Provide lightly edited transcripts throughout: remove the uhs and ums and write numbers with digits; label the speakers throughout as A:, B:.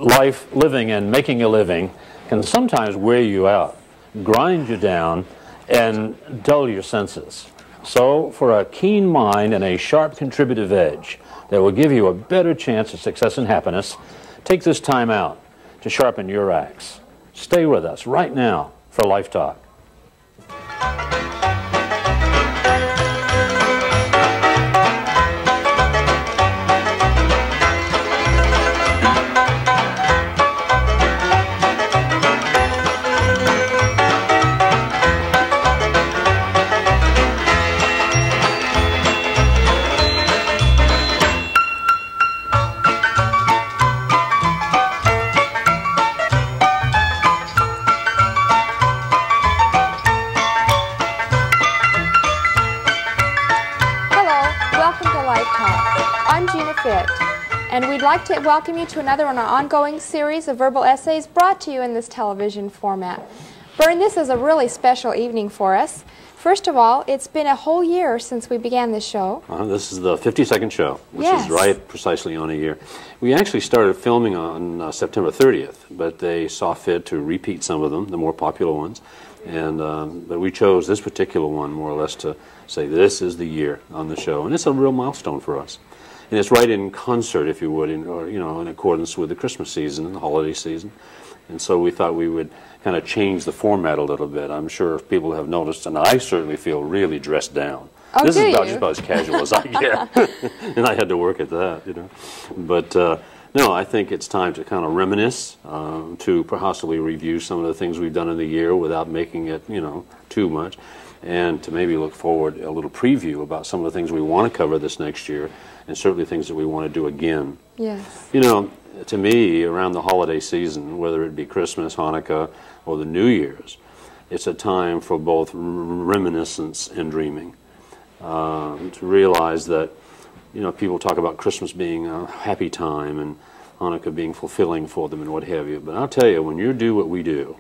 A: life, living and making a living can sometimes wear you out, grind you down, and dull your senses. So, for a keen mind and a sharp contributive edge that will give you a better chance of success and happiness, take this time out to sharpen your axe. Stay with us right now for Life Talk.
B: And we'd like to welcome you to another in our ongoing series of verbal essays brought to you in this television format. Bern, this is a really special evening for us. First of all, it's been a whole year since we began this show.
A: This is the 52nd show, which is right precisely on a year. We actually started filming on September 30th, but they saw fit to repeat some of them, the more popular ones. And but we chose this particular one more or less to say this is the year on the show, and it's a real milestone for us. And it's right in concert, if you would, in accordance with the Christmas season and the holiday season. And so we thought we would kind of change the format a little bit. I'm sure people have noticed, and I certainly feel really dressed down.
B: Oh,
A: this is just about as casual as I get, and I had to work at that, But no, I think it's time to kind of reminisce, to possibly review some of the things we've done in the year without making it, too much, and to maybe look forward a little preview about some of the things we want to cover this next year, and certainly things that we want to do again.
B: Yes.
A: To me, around the holiday season, whether it be Christmas, Hanukkah, or the New Year's, it's a time for both reminiscence and dreaming. To realize that, people talk about Christmas being a happy time and Hanukkah being fulfilling for them and what have you. But I'll tell you, when you do what we do,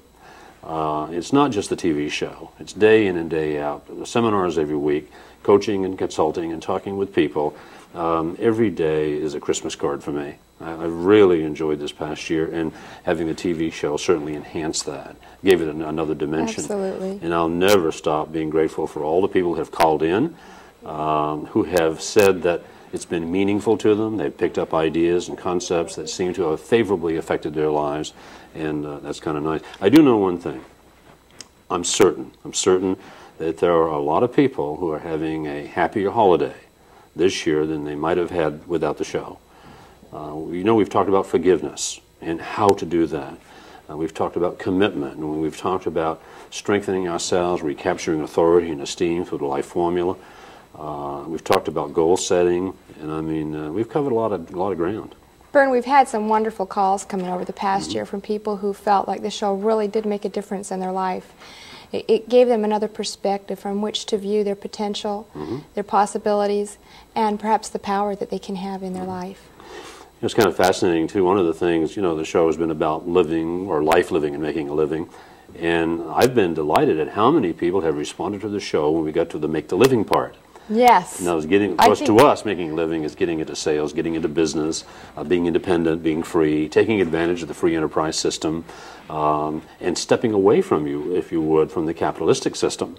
A: it's not just the TV show. It's day in and day out. The seminars every week, coaching and consulting and talking with people. Every day is a Christmas card for me. I've really enjoyed this past year, and having the TV show certainly enhanced that, gave it another dimension.
B: Absolutely.
A: And I'll never stop being grateful for all the people who have called in, who have said that it's been meaningful to them. They've picked up ideas and concepts that seem to have favorably affected their lives, and that's kind of nice. I do know one thing. I'm certain that there are a lot of people who are having a happier holiday this year than they might have had without the show. We've talked about forgiveness and how to do that. We've talked about commitment, and we've talked about strengthening ourselves, recapturing authority and esteem through the life formula. We've talked about goal setting, and we've covered a lot of ground.
B: Bern, we've had some wonderful calls coming over the past year from people who felt like the show really did make a difference in their life. It gave them another perspective from which to view their potential, their possibilities, and perhaps the power that they can have in their life.
A: It's kind of fascinating, too. One of the things, the show has been about living, or life living and making a living. And I've been delighted at how many people have responded to the show when we got to the make the living part.
B: Yes.
A: Now, to us, making a living is getting into sales, getting into business, being independent, being free, taking advantage of the free enterprise system, and stepping away from if you would, from the capitalistic system,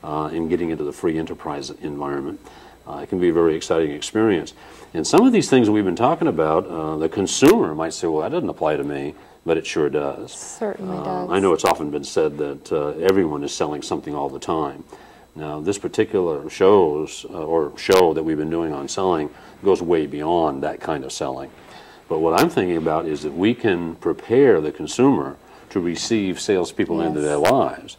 A: and getting into the free enterprise environment. It can be a very exciting experience. And some of these things we've been talking about, the consumer might say, well, that doesn't apply to me, but it sure does.
B: Certainly does.
A: I know it's often been said that everyone is selling something all the time. Now, this particular show that we've been doing on selling goes way beyond that kind of selling. But what I'm thinking about is that we can prepare the consumer to receive salespeople into their lives.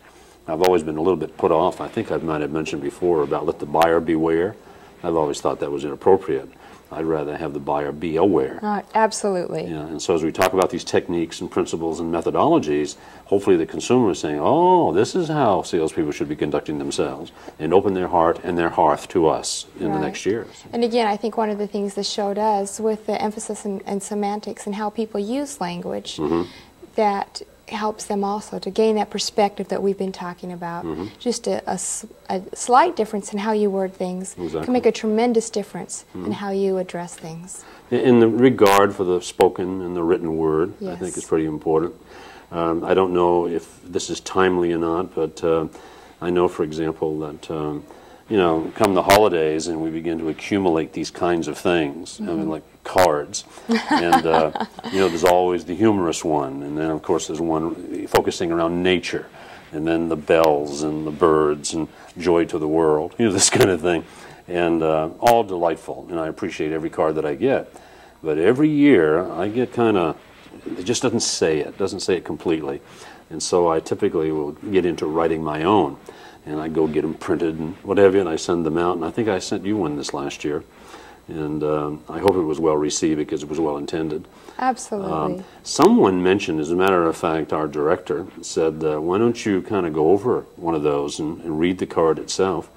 A: I've always been a little bit put off. I think I might have mentioned before about let the buyer beware. I've always thought that was inappropriate. I'd rather have the buyer be aware.
B: Absolutely.
A: Yeah, and so as we talk about these techniques and principles and methodologies, hopefully the consumer is saying, oh, this is how salespeople should be conducting themselves, and open their heart and their hearth to us in the next years.
B: And again, I think one of the things the show does with the emphasis in semantics and how people use language, that helps them also to gain that perspective that we've been talking about. Just a slight difference in how you word things can make a tremendous difference in how you address things.
A: In the regard for the spoken and the written word, I think is pretty important. I don't know if this is timely or not, but I know, for example, that you know, come the holidays and we begin to accumulate these kinds of things, I mean, like cards, and you know, there's always the humorous one, and then of course there's one focusing around nature, and then the bells and the birds and joy to the world, you know, this kind of thing, and all delightful, and I appreciate every card that I get, but every year I get kind of, it just doesn't say it completely, and so I typically will get into writing my own, and I go get them printed and whatever, and I send them out, and I think I sent you one this last year, and I hope it was well received because it was well intended.
B: Absolutely.
A: Someone mentioned, as a matter of fact, our director said, why don't you kind of go over one of those and read the card itself,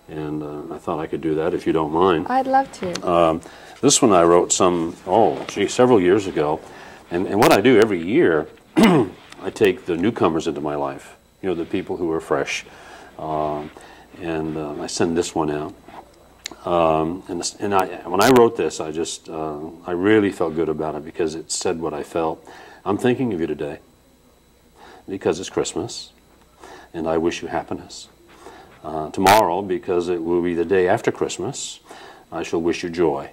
A: and I thought I could do that if you don't mind.
B: I'd love to.
A: This one I wrote several years ago, and what I do every year, I take the newcomers into my life, you know, the people who are fresh, and I send this one out. When I wrote this, I really felt good about it because it said what I felt. I'm thinking of you today because it's Christmas, and I wish you happiness. Tomorrow, because it will be the day after Christmas, I shall wish you joy,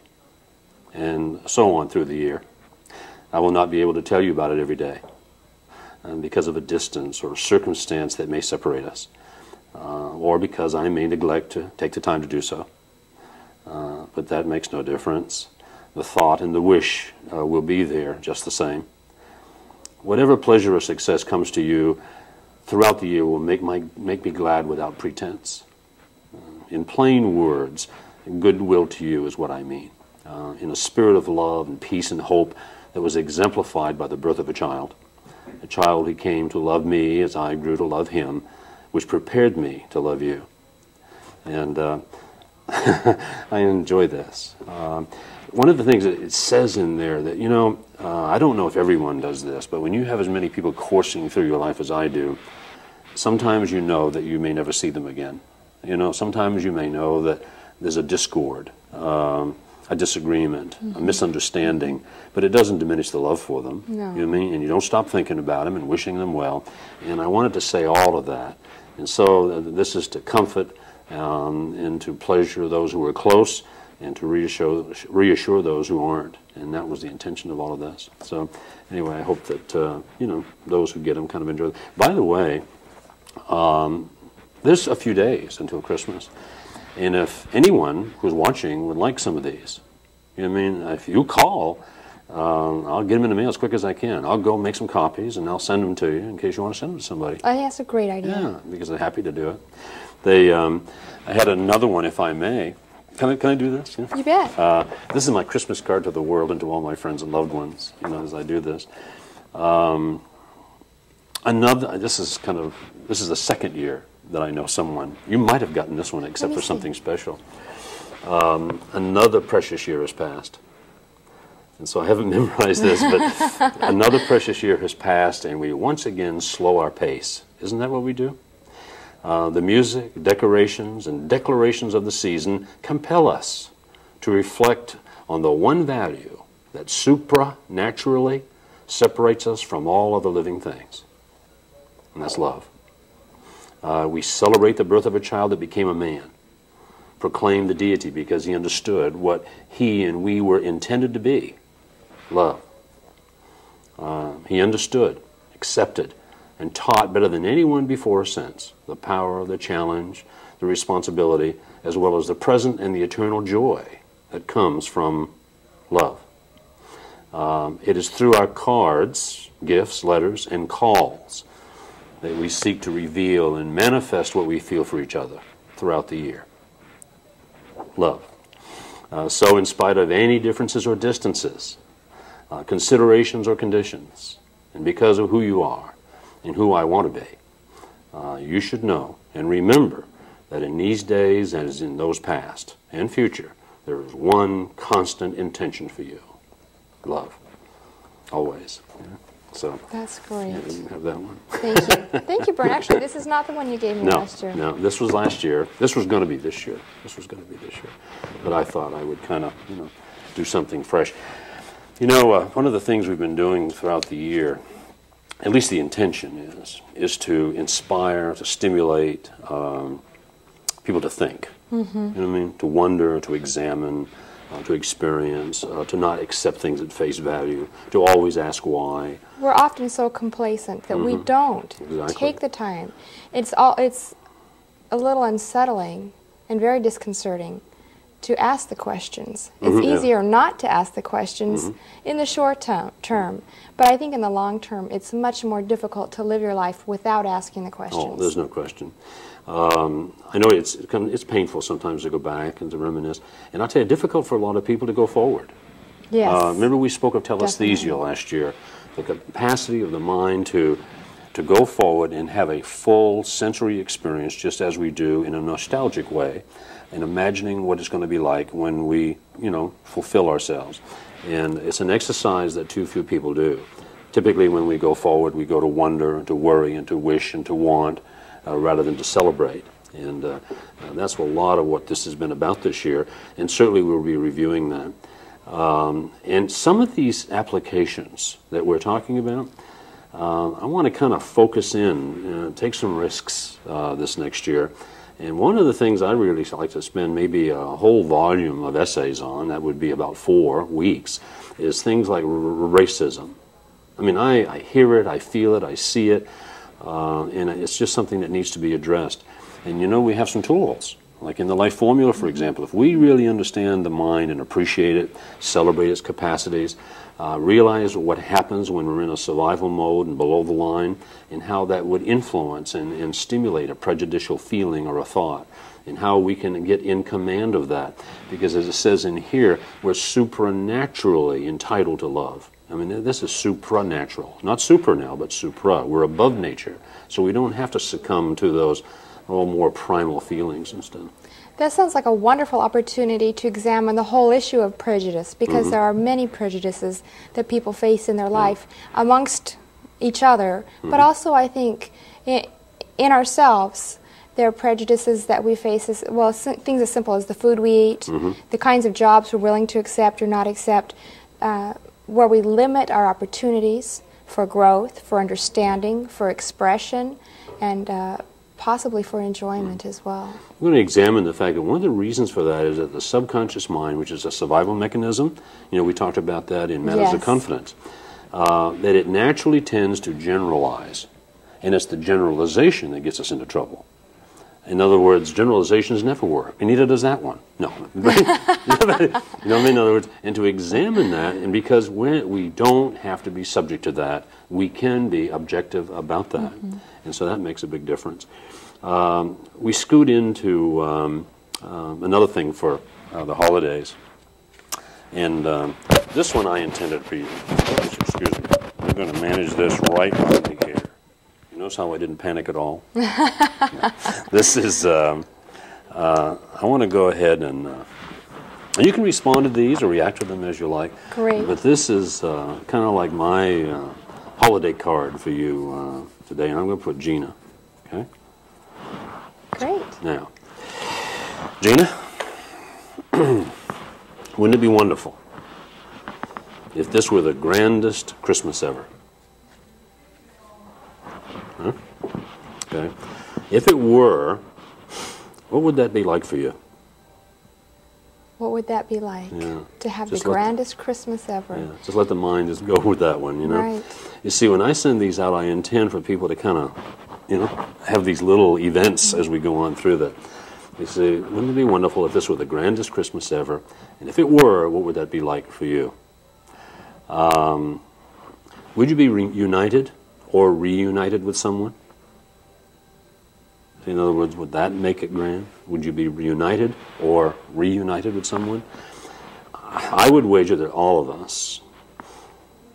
A: and so on through the year. I will not be able to tell you about it every day because of a distance or a circumstance that may separate us, or because I may neglect to take the time to do so. But that makes no difference. The thought and the wish will be there just the same. Whatever pleasure or success comes to you throughout the year will make me glad without pretense. In plain words, goodwill to you is what I mean. In a spirit of love and peace and hope that was exemplified by the birth of a child who came to love me as I grew to love him, which prepared me to love you. And I enjoy this. One of the things that it says in there that, you know, I don't know if everyone does this, but when you have as many people coursing through your life as I do, sometimes you know that you may never see them again. You know, sometimes you may know that there's a discord, a disagreement, a misunderstanding, but it doesn't diminish the love for them.
B: No.
A: You know what I mean? And you don't stop thinking about them and wishing them well. And I wanted to say all of that. And so this is to comfort and to pleasure those who are close and to reassure those who aren't. And that was the intention of all of this. So anyway, I hope that, you know, those who get them kind of enjoy them. By the way, there's a few days until Christmas. And if anyone who's watching would like some of these, you know what I mean? If you call, I'll get them in the mail as quick as I can. I'll go make some copies and I'll send them to you in case you want to send them to somebody.
B: Oh, that's a great idea.
A: Yeah, because they're happy to do it. They, I had another one, if I may. Can I do this? Yeah.
B: You bet.
A: This is my Christmas card to the world and to all my friends and loved ones, you know, as I do this. This is the second year that I know someone. You might have gotten this one except for something special. Another precious year has passed. And so I haven't memorized this, but another precious year has passed, and we once again slow our pace. Isn't that what we do? The music, decorations, and declarations of the season compel us to reflect on the one value that supranaturally separates us from all other living things, and that's love. We celebrate the birth of a child that became a man, proclaimed the deity because he understood what he and we were intended to be, love. He understood, accepted, and taught better than anyone before or since the power, the challenge, the responsibility, as well as the present and the eternal joy that comes from love. It is through our cards, gifts, letters, and calls that we seek to reveal and manifest what we feel for each other throughout the year. Love. So in spite of any differences or distances, considerations or conditions, and because of who you are and who I want to be, you should know and remember that in these days, as in those past and future, there is one constant intention for you. Love. Always. So
B: That's great.
A: I didn't have that one.
B: Thank you. Thank you, Bern. Actually, this is not the one you gave me last year.
A: No, this was last year. This was going to be this year. But I thought I would kind of, do something fresh. One of the things we've been doing throughout the year, at least the intention is to inspire, to stimulate people to think. Mm-hmm. You know what I mean? To wonder, to examine, to experience, to not accept things at face value, to always ask why.
B: We're often so complacent that we don't take the time. It's a little unsettling and very disconcerting to ask the questions. It's easier not to ask the questions in the short term, but I think in the long term it's much more difficult to live your life without asking the questions.
A: Oh, there's no question. I know it's painful sometimes to go back and to reminisce, and I'll tell you, difficult for a lot of people to go forward.
B: Yes.
A: Remember we spoke of telesthesia last year, the capacity of the mind to go forward and have a full sensory experience, just as we do in a nostalgic way, and imagining what it's going to be like when we, fulfill ourselves. And it's an exercise that too few people do. Typically when we go forward, we go to wonder, and to worry, and to wish, and to want, rather than to celebrate. And that's a lot of what this has been about this year, and certainly we'll be reviewing that. And some of these applications that we're talking about, I want to kind of focus in, take some risks this next year. And one of the things I really like to spend maybe a whole volume of essays on, that would be about 4 weeks, is things like racism. I mean, I hear it, I feel it, I see it, and it's just something that needs to be addressed. And we have some tools, like in the Life Formula, for example. If we really understand the mind and appreciate it, celebrate its capacities, realize what happens when we're in a survival mode and below the line, and how that would influence and stimulate a prejudicial feeling or a thought, and how we can get in command of that. Because as it says in here, we're supranaturally entitled to love. I mean, this is supranatural. Not super now, but supra. We're above nature. So we don't have to succumb to those more primal feelings and stuff.
B: That sounds like a wonderful opportunity to examine the whole issue of prejudice, because there are many prejudices that people face in their life amongst each other, but also I think in ourselves. There are prejudices that we face, things as simple as the food we eat, the kinds of jobs we're willing to accept or not accept, where we limit our opportunities for growth, for understanding, for expression, and possibly for enjoyment as well.
A: We're going to examine the fact that one of the reasons for that is that the subconscious mind, which is a survival mechanism, we talked about that in Matters of Confidence, that it naturally tends to generalize. And it's the generalization that gets us into trouble. In other words, generalizations never work, and neither does that one. No. In other words, and to examine that, and because we don't have to be subject to that, we can be objective about that. And so that makes a big difference. We scoot into another thing for the holidays. And this one I intended for you. Excuse me. I'm going to manage this right by the hair. Notice how I didn't panic at all? This is, I want to go ahead and you can respond to these or react to them as you like.
B: Great.
A: But this is kind of like my holiday card for you today, and I'm going to put Gina, okay?
B: Great.
A: Now, Gina, wouldn't it be wonderful if this were the grandest Christmas ever? Huh? Okay. If it were, what would that be like for you?
B: What would that be like?
A: Yeah.
B: To have the grandest Christmas ever.
A: Yeah. Just let the mind just go with that one,
B: Right.
A: You see, when I send these out, I intend for people to kind of, have these little events as we go on through that. You see, wouldn't it be wonderful if this were the grandest Christmas ever? And if it were, what would that be like for you? Would you be reunited or reunited with someone? In other words, would that make it grand? Would you be reunited or reunited with someone? I would wager that all of us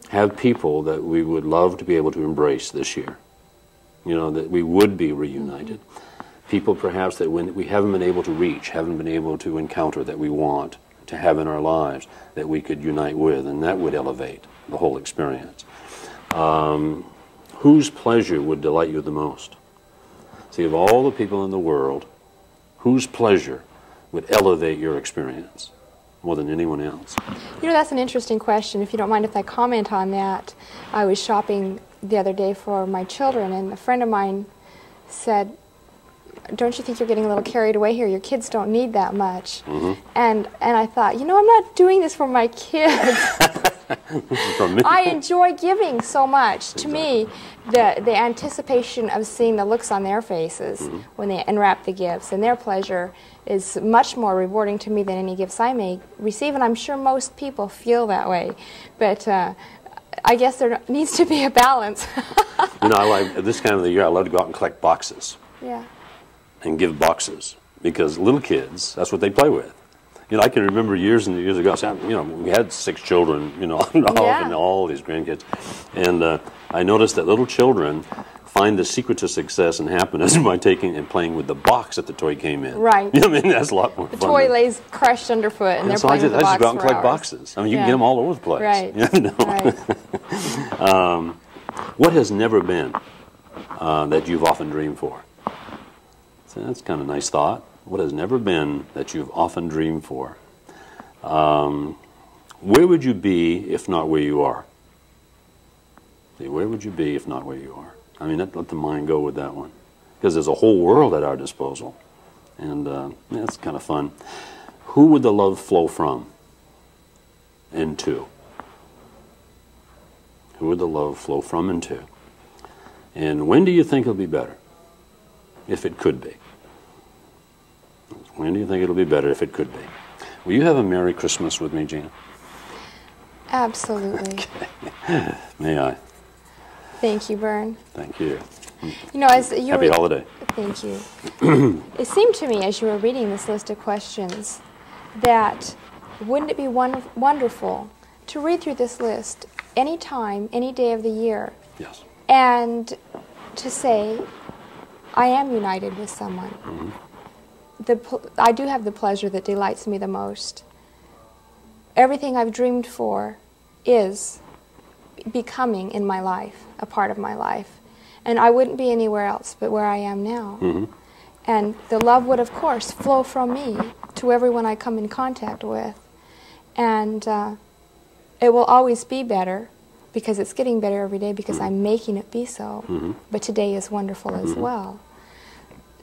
A: have people that we would love to be able to embrace this year. That we would be reunited. People perhaps that we haven't been able to reach, haven't been able to encounter, that we want to have in our lives, that we could unite with, and that would elevate the whole experience. Whose pleasure would delight you the most? See, of all the people in the world, whose pleasure would elevate your experience more than anyone else?
B: You know, that's an interesting question. If you don't mind if I comment on that, I was shopping the other day for my children, and a friend of mine said, "Don't you think you're getting a little carried away here? Your kids don't need that much." And I thought, you know, I'm not doing this for my kids.
A: From me.
B: I enjoy giving so much. To me, the anticipation of seeing the looks on their faces when they unwrap the gifts and their pleasure is much more rewarding to me than any gifts I may receive, and I'm sure most people feel that way. But I guess there needs to be a balance.
A: You know, I like, at this time of the year, I love to go out and collect boxes.
B: Yeah.
A: And give boxes, because little kids, that's what they play with. You know, I can remember years and years ago, you know, we had 6 children, you know, and all these grandkids. And I noticed that little children find the secret to success and happiness by taking and playing with the box that the toy came in.
B: Right.
A: You know, I mean, that's a lot more
B: the
A: fun.
B: The toy lays crushed underfoot, and they're
A: so
B: playing with the box
A: I just go out and
B: for
A: collect
B: hours.
A: boxes. I mean, you can get them all over the place.
B: Right.
A: You know?
B: Right.
A: What has never been that you've often dreamed for? So that's kind of a nice thought. What has never been that you've often dreamed for? Where would you be if not where you are? See, where would you be if not where you are? I mean, let the mind go with that one. Because there's a whole world at our disposal. And yeah, it's kind of fun. Who would the love flow from and to? Who would the love flow from and to? And when do you think it'll be better? If it could be. When do you think it'll be better if it could be? Will you have a Merry Christmas with me, Gina?
B: Absolutely.
A: Okay. May I?
B: Thank you, Vern.
A: Thank you.
B: You know, as you
A: Happy
B: were,
A: holiday.
B: Thank you. It seemed to me, as you were reading this list of questions, that wouldn't it be wonderful to read through this list any time, any day of the year,
A: Yes.
B: and to say, I am united with someone. I do have the pleasure that delights me the most. Everything I've dreamed for is becoming in my life, a part of my life. And I wouldn't be anywhere else but where I am now. And the love would, of course, flow from me to everyone I come in contact with. And it will always be better, because it's getting better every day, because I'm making it be so. But today is wonderful as well.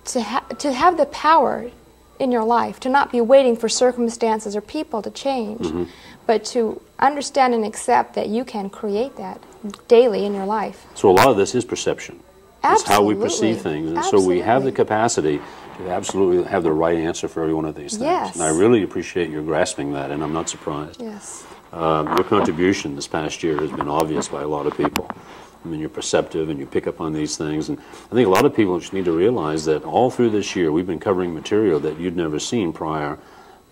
B: To have the power in your life, to not be waiting for circumstances or people to change, but to understand and accept that you can create that daily in your life.
A: So a lot of this is perception. It's how we perceive
B: Absolutely.
A: things. And
B: Absolutely.
A: so we have the capacity to absolutely have the right answer for every one of these things.
B: Yes.
A: And I really appreciate your grasping that, and I'm not surprised.
B: Yes.
A: Your contribution this past year has been obvious by a lot of people. I mean, you're perceptive and you pick up on these things. And I think a lot of people just need to realize that all through this year we've been covering material that you'd never seen prior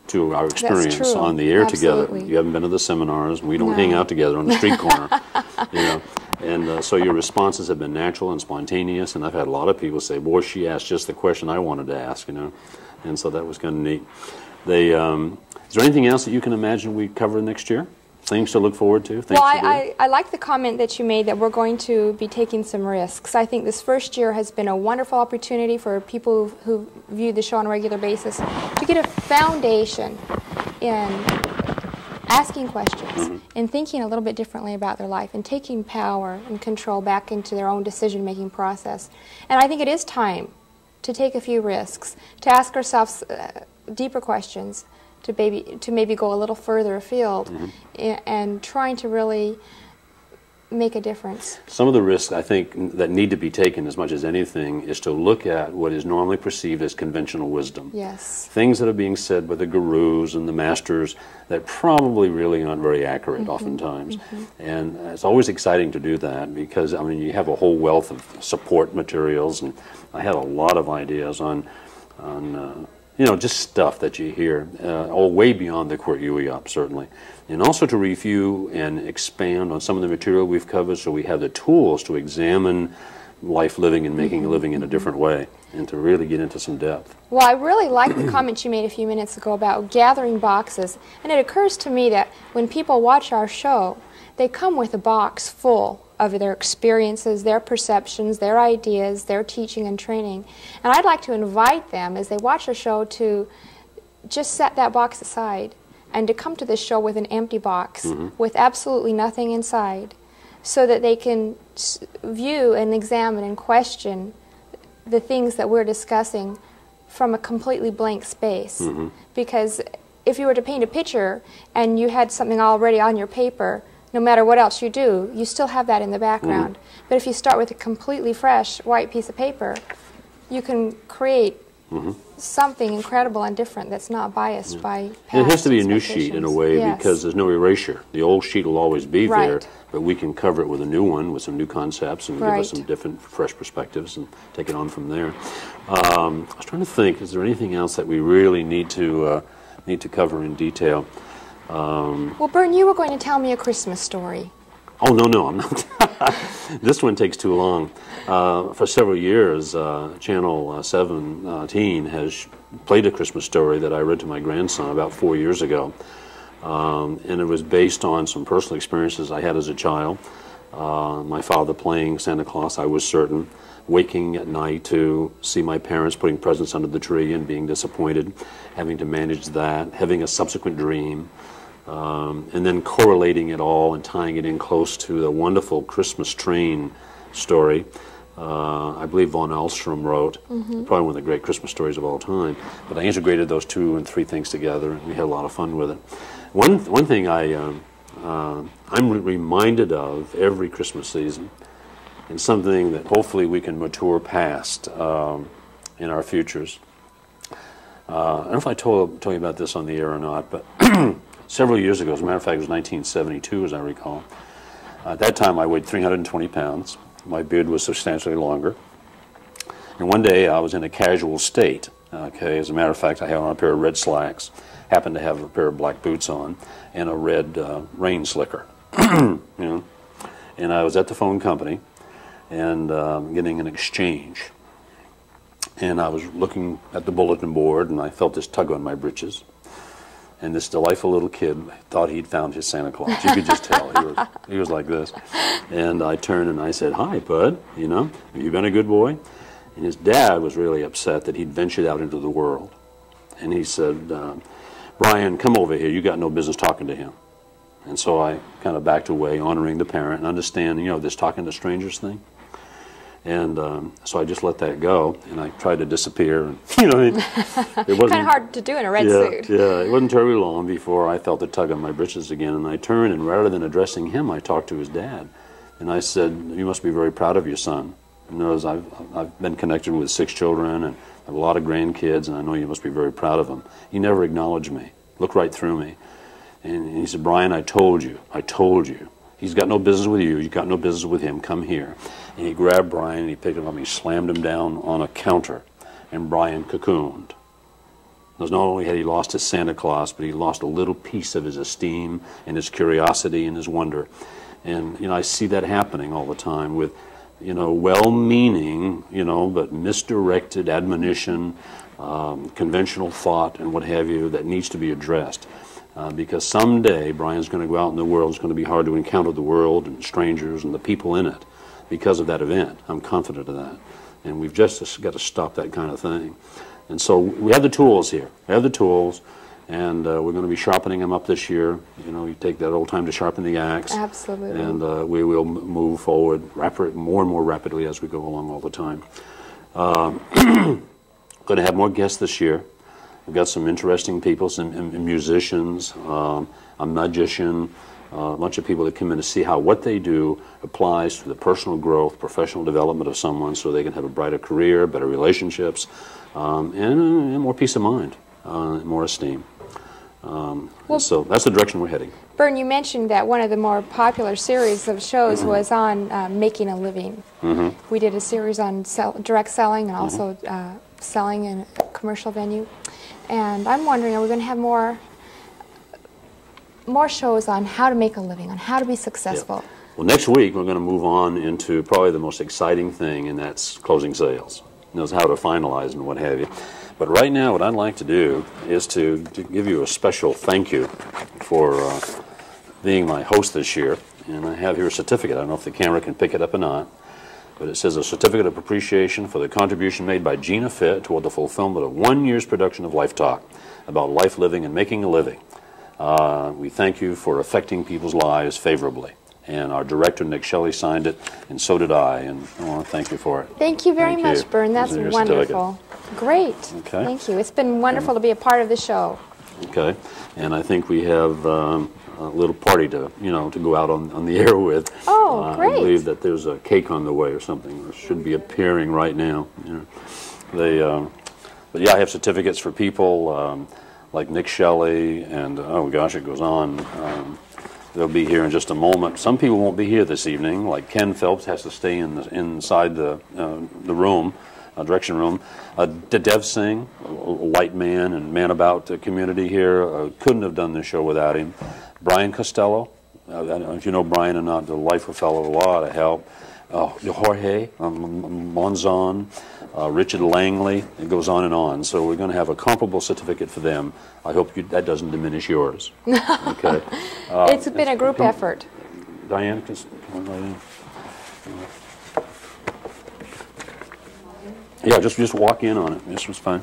A: to our experience
B: true.
A: on the air
B: Absolutely.
A: together. You haven't been to the seminars. We don't
B: No.
A: hang out together on the street corner. You know. And so your responses have been natural and spontaneous. And I've had a lot of people say, boy, she asked just the question I wanted to ask, you know. And so that was kind of neat. Is there anything else that you can imagine we cover next year? Things to look forward to?
B: Well, I like the comment that you made that we're going to be taking some risks. I think this first year has been a wonderful opportunity for people who view the show on a regular basis to get a foundation in asking questions and thinking a little bit differently about their life and taking power and control back into their own decision-making process. And I think it is time to take a few risks, to ask ourselves deeper questions, to maybe go a little further afield and trying to really make a difference.
A: Some of the risks, I think, that need to be taken as much as anything is to look at what is normally perceived as conventional wisdom.
B: Yes.
A: Things that are being said by the gurus and the masters that probably really aren't very accurate oftentimes. And it's always exciting to do that because, I mean, you have a whole wealth of support materials, and I had a lot of ideas on you know, just stuff that you hear, all way beyond the Quirt Yui up, certainly. And also to review and expand on some of the material we've covered so we have the tools to examine life living and making a living in a different way and to really get into some depth.
B: Well, I really like the comment you made a few minutes ago about gathering boxes. And it occurs to me that when people watch our show, they come with a box full of their experiences, their perceptions, their ideas, their teaching and training. And I'd like to invite them, as they watch a show, to just set that box aside and to come to this show with an empty box, with absolutely nothing inside, so that they can view and examine and question the things that we're discussing from a completely blank space. Because if you were to paint a picture and you had something already on your paper, no matter what else you do, you still have that in the background. But if you start with a completely fresh white piece of paper, you can create something incredible and different that's not biased by past
A: And it has to be a new sheet in a way, because there's no erasure. The old sheet will always be there, but we can cover it with a new one with some new concepts and give us some different, fresh perspectives and take it on from there. I was trying to think, is there anything else that we really need to cover in detail?
B: Well, Bern, you were going to tell me a Christmas story.
A: Oh, no, I'm not. This one takes too long. For several years, Channel 17 has played a Christmas story that I read to my grandson about 4 years ago. And it was based on some personal experiences I had as a child. My father playing Santa Claus, I was certain. Waking at night to see my parents putting presents under the tree and being disappointed, having to manage that, having a subsequent dream, and then correlating it all and tying it in close to the wonderful Christmas Train story I believe Von Alstrom wrote, probably one of the great Christmas stories of all time. But I integrated those 2 and 3 things together, and we had a lot of fun with it. One thing I'm reminded of every Christmas season, and something that hopefully we can mature past in our futures. I don't know if I told you about this on the air or not, but several years ago, as a matter of fact, it was 1972, as I recall. At that time, I weighed 320 pounds. My beard was substantially longer. And one day, I was in a casual state. Okay, as a matter of fact, I had on a pair of red slacks, happened to have a pair of black boots on, and a red rain slicker. You know? And I was at the phone company and getting an exchange. And I was looking at the bulletin board, and I felt this tug on my britches. And this delightful little kid thought he'd found his Santa Claus. You could just tell. He was like this. And I turned and I said, "Hi, bud. You know, have you been a good boy?" And his dad was really upset that he'd ventured out into the world. And he said, "Brian, come over here. You got no business talking to him." And so I kind of backed away, honoring the parent and understanding, you know, this talking to strangers thing. And so I just let that go, and I tried to disappear. And, you know, it wasn't
B: kind of hard to do in a red suit.
A: Yeah, it wasn't terribly long before I felt the tug on my britches again, and I turned, and rather than addressing him, I talked to his dad. And I said, "You must be very proud of your son. You know, I've been connected with 6 children, and I have a lot of grandkids, and I know you must be very proud of them." He never acknowledged me, looked right through me. And he said, "Brian, I told you. He's got no business with you. You've got no business with him. Come here." And he grabbed Brian, and he picked him up, and he slammed him down on a counter. And Brian cocooned. Because not only had he lost his Santa Claus, but he lost a little piece of his esteem and his curiosity and his wonder. And, you know, I see that happening all the time with, you know, well-meaning, you know, but misdirected admonition, conventional thought, and what have you, that needs to be addressed. Because someday Brian's going to go out in the world. It's going to be hard to encounter the world and strangers and the people in it because of that event. I'm confident of that. And we've just got to stop that kind of thing. And so we have the tools here. We have the tools, and we're going to be sharpening them up this year. You know, you take that old time to sharpen the axe.
B: Absolutely.
A: And we will move forward more and more rapidly as we go along all the time. Going to have more guests this year. We've got some interesting people, some musicians, a magician, a bunch of people that come in to see how what they do applies to the personal growth, professional development of someone so they can have a brighter career, better relationships, and more peace of mind, more esteem. So that's the direction we're heading.
B: Bern, you mentioned that one of the more popular series of shows was on making a living. We did a series on direct selling and also selling in a commercial venue. And I'm wondering, are we going to have more shows on how to make a living, on how to be successful?
A: Yeah. Well, next week we're going to move on into probably the most exciting thing, and that's closing sales. Knows how to finalize and what have you. But right now, what I'd like to do is to give you a special thank you for being my host this year. And I have here a certificate. I don't know if the camera can pick it up or not, but it says a certificate of appreciation for the contribution made by Gina Fitt toward the fulfillment of 1 year's production of Life Talk about life, living, and making a living. We thank you for affecting people's lives favorably. And our director, Nick Shelley, signed it, and so did I, and I want to thank you for it.
B: Thank you very much, Bern. That's
A: Here's your
B: wonderful. Great.
A: Okay.
B: Thank you. It's been wonderful to be a part of the show.
A: Okay, and I think we have a little party to go out on the air with.
B: Oh, great.
A: I believe that there's a cake on the way or something. It should be appearing right now. But yeah, I have certificates for people like Nick Shelley, and oh gosh, it goes on. They'll be here in just a moment. Some people won't be here this evening, like Ken Phelps has to stay inside the room, direction room. Dev Singh, a white man and man about the community here, couldn't have done this show without him. Brian Costello, I don't know if you know Brian or not, the life of fellow, a lot of help. Jorge Monzon, Richard Langley, it goes on and on. So we're going to have a comparable certificate for them. I hope that doesn't diminish yours. Okay.
B: It's been a group effort.
A: Diane, just come right in. Yeah, just walk in on it. This was fine.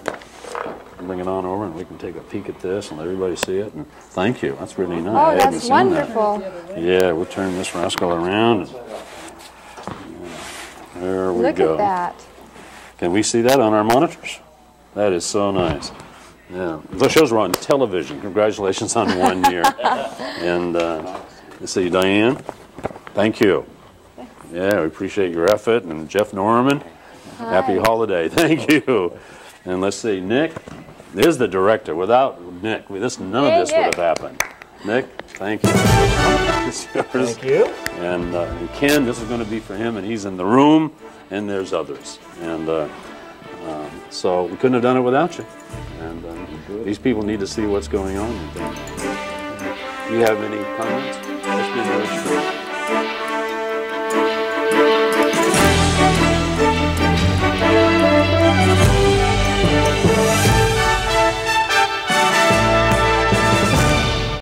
A: Bring it on over, and we can take a peek at this and let everybody see it. And thank you. That's really nice.
B: Oh, that's wonderful.
A: Yeah, we'll turn this rascal around. There we go.
B: Look at that.
A: Can we see that on our monitors? That is so nice. Yeah, the shows were on television. Congratulations on 1 year. And let's see, Diane, thank you. Yeah, we appreciate your effort. And Jeff Norman, happy holiday. Thank you. And let's see, Nick, there's the director. Without Nick, none of this would have happened. Nick, thank you. It's yours.
C: Thank you.
A: And Ken, this is going to be for him, and he's in the room, and there's others. And so we couldn't have done it without you. And these people need to see what's going on. Do you have any comments?